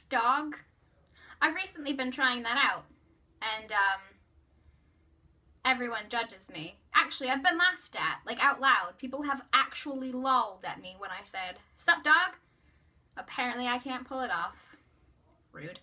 dog. I've recently been trying that out, and everyone judges me. Actually, I've been laughed at, like out loud. People have actually lolled at me when I said, "Sup, dog?" Apparently I can't pull it off. Rude.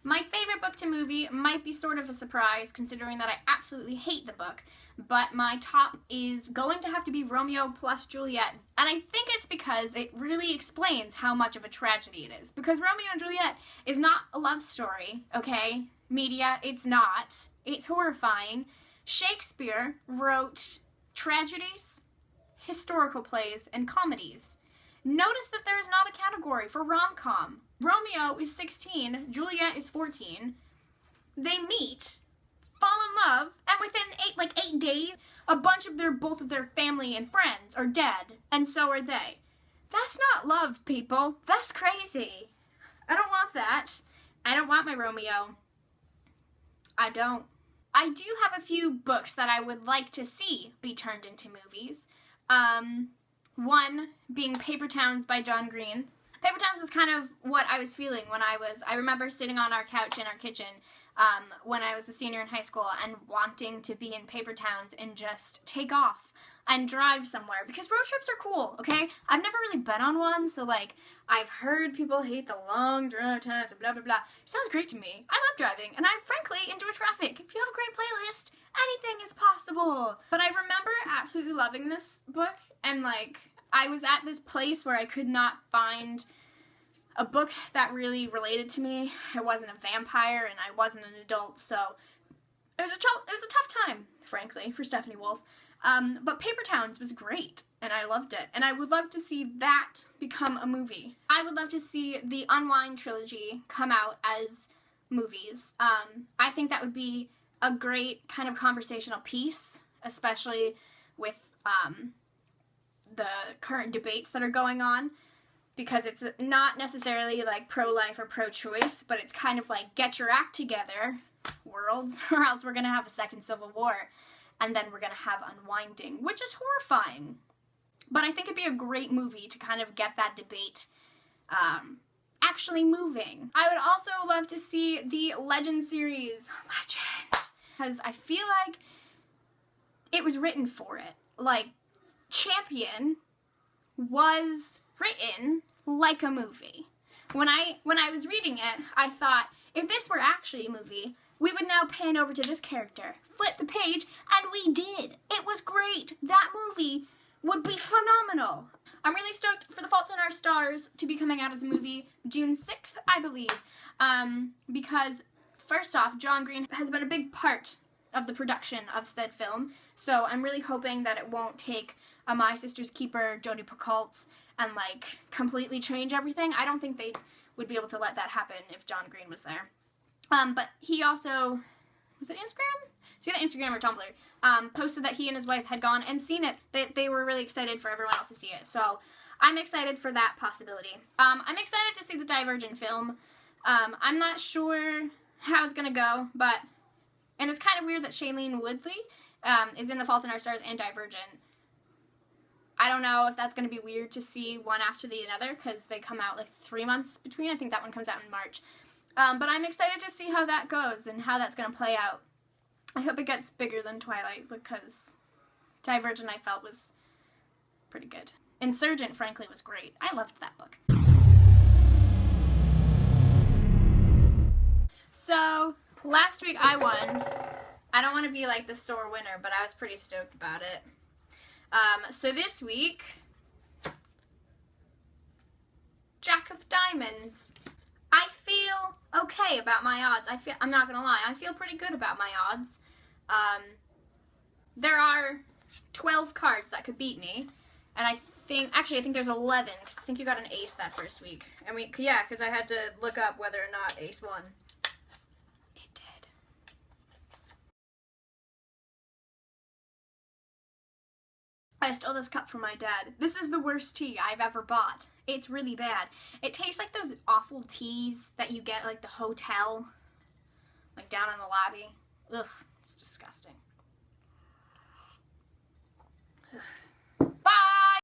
My favorite book to movie might be sort of a surprise, considering that I absolutely hate the book, but my top is going to have to be Romeo plus Juliet, and I think it's because it really explains how much of a tragedy it is. Because Romeo and Juliet is not a love story, okay? Media, it's not. It's horrifying. Shakespeare wrote tragedies, historical plays, and comedies. Notice that there is not a category for rom-com. Romeo is 16, Juliet is 14. They meet, fall in love, and within 8 days, both of their family and friends are dead, and so are they. That's not love, people. That's crazy. I don't want that. I don't want my Romeo. I don't. I do have a few books that I would like to see be turned into movies. One being Paper Towns by John Green. Paper Towns is kind of what I was feeling when I remember sitting on our couch in our kitchen when I was a senior in high school and wanting to be in Paper Towns and just take off and drive somewhere, because road trips are cool, okay? I've never really been on one, so like, I've heard people hate the long drive times and blah blah blah. It sounds great to me. I love driving, and I frankly enjoy traffic. If you have a great playlist, anything is possible. But I remember absolutely loving this book, and like, I was at this place where I could not find a book that really related to me. I wasn't a vampire, and I wasn't an adult, so it was a tough time, frankly, for Stephanie Wolfe. But Paper Towns was great, and I loved it, and I would love to see that become a movie. I would love to see the Unwind trilogy come out as movies. I think that would be a great kind of conversational piece, especially with the current debates that are going on, because it's not necessarily like pro-life or pro-choice, but it's kind of like, get your act together, world, or else we're gonna have a second civil war. And then we're gonna have unwinding, which is horrifying. But I think it'd be a great movie to kind of get that debate actually moving. I would also love to see the Legend series. Legend! Because I feel like it was written for it. Like, Champion was written like a movie. When I was reading it, I thought, if this were actually a movie, we would now pan over to this character, flip the page, and we did. It was great. That movie would be phenomenal. I'm really stoked for The Fault in Our Stars to be coming out as a movie June 6th, I believe, because first off, John Green has been a big part of the production of said film, so I'm really hoping that it won't take a My Sister's Keeper, Jodi Picoult, and like completely change everything. I don't think they would be able to let that happen if John Green was there. But he also, was it Instagram? It's either Instagram or Tumblr, posted that he and his wife had gone and seen it. They were really excited for everyone else to see it. So I'm excited for that possibility. I'm excited to see the Divergent film. I'm not sure how it's going to go, but, and it's kind of weird that Shailene Woodley is in The Fault in Our Stars and Divergent. I don't know if that's going to be weird to see one after the other, because they come out like 3 months between. I think that one comes out in March. But I'm excited to see how that goes and how that's going to play out. I hope it gets bigger than Twilight, because Divergent I felt was pretty good. Insurgent, frankly, was great. I loved that book. So, last week I won. I don't want to be like the sore winner, but I was pretty stoked about it. So this week, Jack of Diamonds. I feel okay about my odds. I'm not gonna lie, I feel pretty good about my odds. There are 12 cards that could beat me, and I think there's 11, because I think you got an ace that first week. I mean, yeah, because I had to look up whether or not ace won. It did. I stole this cup from my dad. This is the worst tea I've ever bought. It's really bad. It tastes like those awful teas that you get at like the hotel, like down in the lobby. Ugh, it's disgusting.